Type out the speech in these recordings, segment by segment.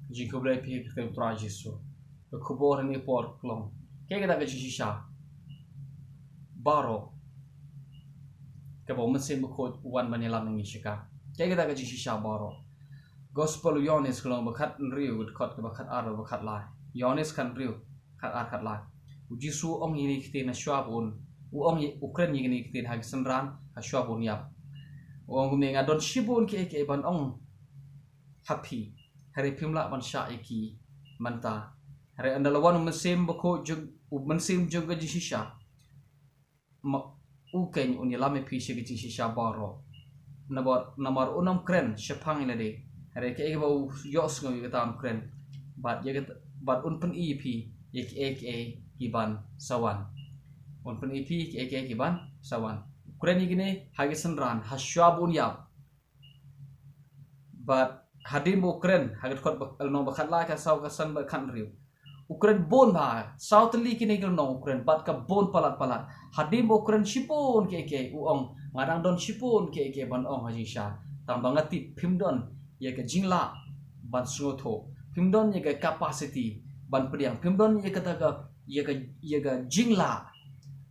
jika boleh pergi ke Trajisu, ke kubur ini por kelong. Kayak kita ke Jisha, baro, ke bawah mesin berkod wan menyelam mengisika. Kayak kita ke Jisha baro. Gospel Yonis kelong berkat riu, berkat ar berkat lai. Yonis kan riu, kat ar kat lai. Jisu ong ini kita nasyapun, ong Ukraine ini kita hagi senran, nasyapun yap. Ong kumenga don shibun ke ban ong happy. Hari pimla ban sya iki manta. Hari andalawan mesim bako jug mesim juga jisisha. Ukeng unilame pishe ke jisisha baro. Namar unam kren syapang ini deh. Hari ke bau yos ngawi kata kren. Bat unpen EP aka iban sawan. Unpen EP aka iban sawan. Kren ini hagi senran hasyabun yap. But hadim Ukraine hagat kot no bakat la ka saw ka san ba country Ukraine bon ba south li kini gel no Ukraine bat ka bon palat hadim Ukraine shipon ke uong ngadang don shipon ke ban ong haji sha tam bangati pimdon ye ka jingla ban sngotho pimdon ye ka capacity ban priang pimdon ye ka taga ye ka jingla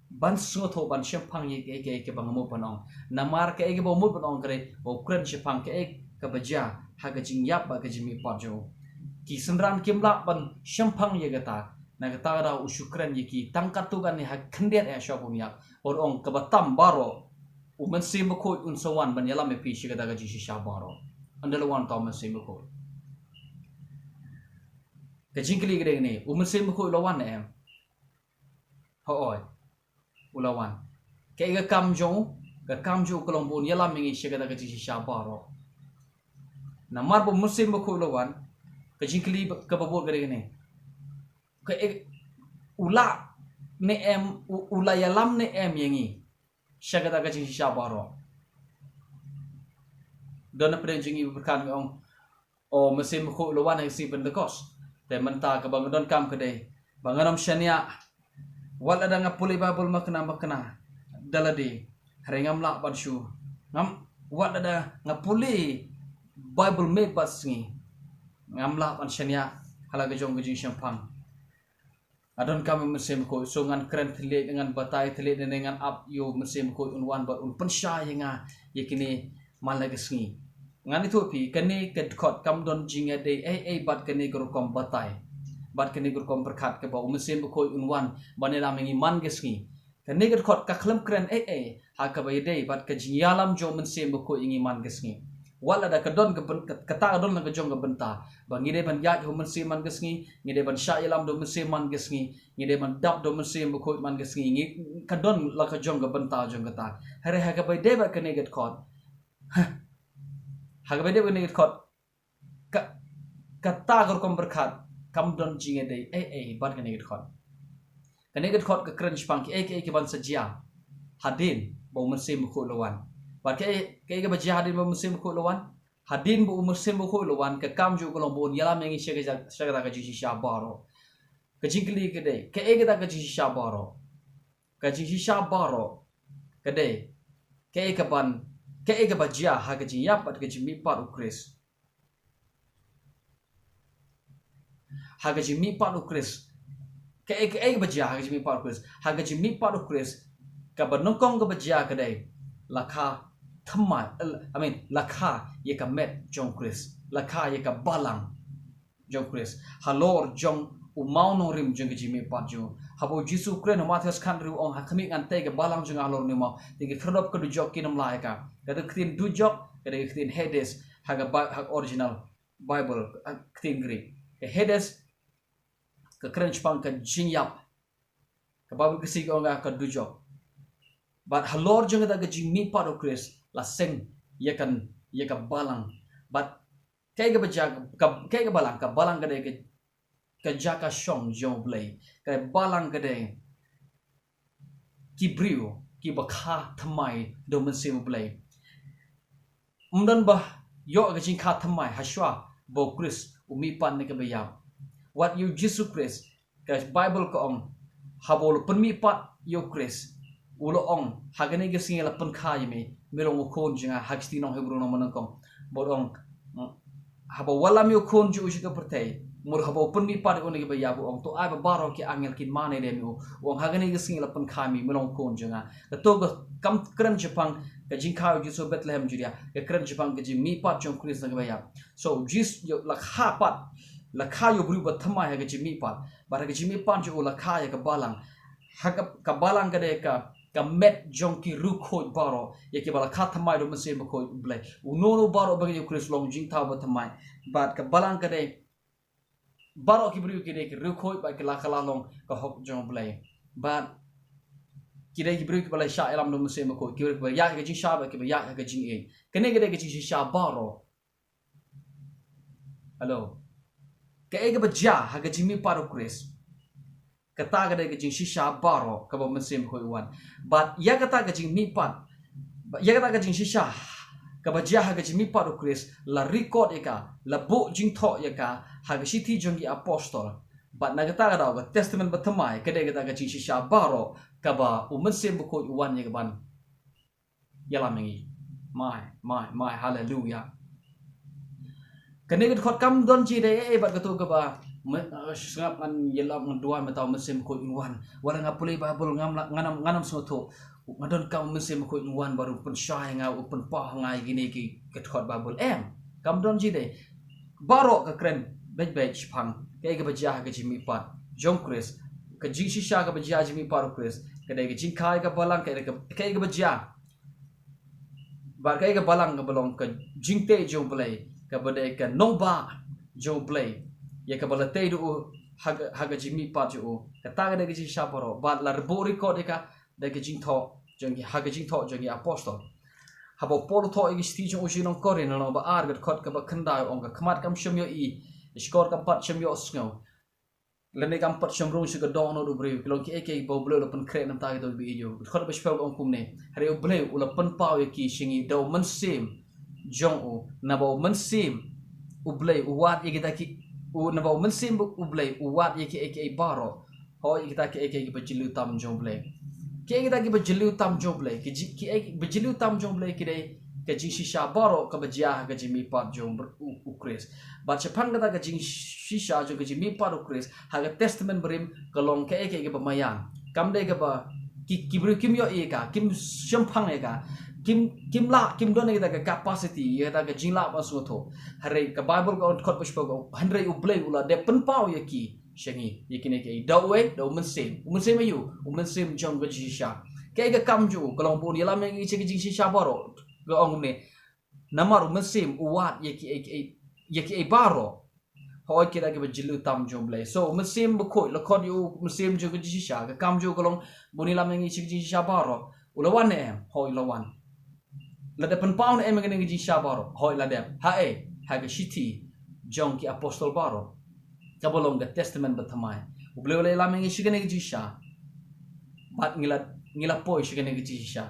ban sngotho ban shempang ye ke bang mo panong namar ke bo mo panong kare Ukraine shempang ke kabaja haga jingyap ba kajimi pajo ki senran kimla ban shampang ye gata na gata da usukran ye ki tangkat tu gan ha khendet ya shabunya or ong kabatam baro umen sim ko unsawan ban yala me pi shi gata ga ji sha baro andalawan ta men sim ko ka jingkli gre ne umen sim ko lawan em ho oi ulawan ke ga kamjo kolong bun yala me shi gata ga ji sha baro namar bo musim ko lawan ka jingkli ka babot gare ne ka ula ne em ula yalam ne em yangi syagata ka jing syabaro dona pren jingi berkan ong o musim ko lawan ai si Pentecost te menta ka bang don kam kede banganom syania wala da ngapuli babul makna daladi harengam la badshu ngam wala da ngapuli Bible me pasngi ngamla pan syania halaga jong gajing syampang adon kami mesim ko sungan kren telit dengan batai telit dengan up yo mesim ko unwan ba un pensya yenga yakini malagasngi ngan itu pi kani kedkot kam don jinga de bat kani gurkom batai bat kani gurkom berkat ke ba mesim ko unwan banela mengi man gesngi kani kedkot ka khlem kren ha ka bayde bat ka jinyalam jo mesim ko ingi man gesngi wala da kadon kata kadon na kajong gabenta bangide ban yak ho mensi man gesngi ngide ban syailam do mensi man gesngi ngide ban dab do mensi bukut man gesngi ngi kadon la kajong gabenta jong kata hare ha ka bay deba keneget kot ha ka bay deba keneget kot kata gor kom berkat kam don jinge de ban keneget kot ke kren spang ke ban sajia hadin bo mensi bukut lawan Bat ke baca hadin musim ko lawan hadin bu musim ko lawan ke kam ju ko lobon yala mengi syega ka ji syabaro ke jingkli ke de ke kita ka ji syabaro ke de ke ban ke baca ha ke ji yap ke ji mi par ukris ha ke ji mi par ukris ke baca ha ke ji mi par ukris ha ke ji mi par ukris ka banongkong ke baca ke de lakha Thamai, lakha ye ka met jong Chris, lakha ye ka balang jong Chris, halor jong umau no rim jong jimi patjo, habo Jisu Ukraine Matthias country ong hakami ngante ke balang jong halor ni mau, tinggi kerdop ke dujok kinam laika, kada ktin dujok, kada ktin Hades, haga original Bible, ktin Greek, ke Hades, ke French pang ke jinyap, ke Bible kesig ong ka dujok, but halor jong kada ke jimi patjo Chris. La seng ye kan balang but kaya balang kade ke jaka shong jong blay kaya balang kade ki brio ki bakha thamai do mensim blay umdan bah yo ke jing kha thamai hashwa bo Chris umi pan ne ke bayam what you Jesus Christ ke Bible ko ong habol penmi pat yo Chris ulo ong hagane ge singela pen kha yeme merong ukon jinga hagsti nong hebro no manakong bodong haba walam yo kon ju ushi ka pertai mur haba open mi par oni ba yabu ong to ai ba baro ki angel kin mane de mi ong hagani ga sing la pan khami melong kon janga ka to ga kam kran jipang ka jing khaw ju so Bethlehem juria ka kran jipang ka jing mi par jong Chris na ba ya so jis yo la kha pat la kha yo bru ba thama ha ga jing mi par ba ga jing mi par ju la kha ya ka balang ha ka balang ka de ka met jong ki ru khoi baro ye ki bala kha thamai do mase ba khoi blai unono baro ba ga Chris long jing thaw ba thamai ba ka balang ka de baro ki bru ki de ki ru khoi ba ki la khala long ka hok jong blai ba ki de ki bru ki bala sha elam do mase ba khoi ki ba ya ga jing sha ba ki ba ya ga jing e kene ga de ga jing sha baro hello ka e ga ba ja ha ga jing mi paro Chris kata ga de ga jing sha baro ka ba mase ba khoi wan but ya kata ga jing mi pat ya kata ga jing sha ka ba ja ha ga jing mi paro Chris la record eka la bo jing tho ya ka ha ga shi jong gi apostol but na kata ga da testament ba thamai ka de ga ga jing sha baro ka ba mase ba khoi wan ya ga ban ya la mengi my hallelujah kene ga khot kam don ji de e ba ga to ga ba sengap ngan yelam ngan dua metau mesim ko inwan wala ngapuli babul nganam soto ngadon kam mesim ko inwan baru pen syai nga pen pah ngai gini ki ketkot babul kam don ji de baro ka kren bej pang ke ga bajah ga jimi pat jong Chris ka jing shisha ga bajah jimi pat Chris ka de ga jing kai ga balang ke ga bajah bar ke ga balang ga balong ka jing te jong play ka bade ka nomba jong play ya ka bala te do haga jimi pa ju ka ta ga de ji sha boro ba la bo record ka de ga jing tho jong haga jing tho jong apostol ha bo polo tho igi sti jong ushi nong kore no ba ar ga khot ka ba khanda ong ka khmat kam shom yo I skor ka pat shom yo sngo le ne kam pat shom rong shi ga dong no do bre klong ki ek bo blo lo pen kre nam ta ga do bi yo khot ba shpel ong kum ne hare o ble u la pen pa yo ki shingi do man sim jong u na bo man sim u ble u wat igi ta ki u na ba mensim u blay u wat ye ke baro ho ye kita ke bajilu tam jong blay ke kita ke bajilu tam jong blay ke bajilu tam jong blay ke de ke jing shisha baro ka bajia ga jimi pat jong u Chris ba chapang kata ga jing shisha jo ga jimi pat u Chris ha ga testament brim kalong ke bamayan kam de ga ba ki bru kim yo e ka kim shampang e ka kim don kita ke capacity ya ta ke jingla ba so tho hare ka bible ko khot pushpo ko hanre u play ula de pen pau ya ki shengi yekine ke do we do mun sem yu mun sem jong ga jisha ke ga kam ju kolong pun yala me ngi che jing shisha baro ga ong ne namar mun sem u wat yeki baro ho kira ke bajilu tam jong blay so mun sem bu ko la khot yu mun sem ju ga jisha ga kam ju kolong buni lam ngi che jing shisha baro ula wan ne ho ila wan la de pen pau ne em ngi ji sha baro hoi la de ha ga shiti jong ki apostol baro ka bolong ga testament bathamai uble le la mengi shigene ji sha bat ngila poi shigene ji sha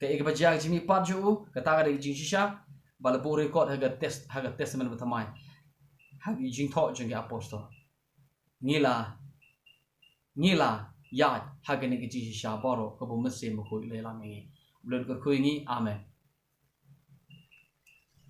ka ek ba ja ji mi pat ju ka ta ga ji sha bala bo record ha ga testament bathamai ha gi jing tho jong ki apostol ngila ya ha ga ne ji sha baro ka bo mesim ko le la mengi Belum kau ini, amen.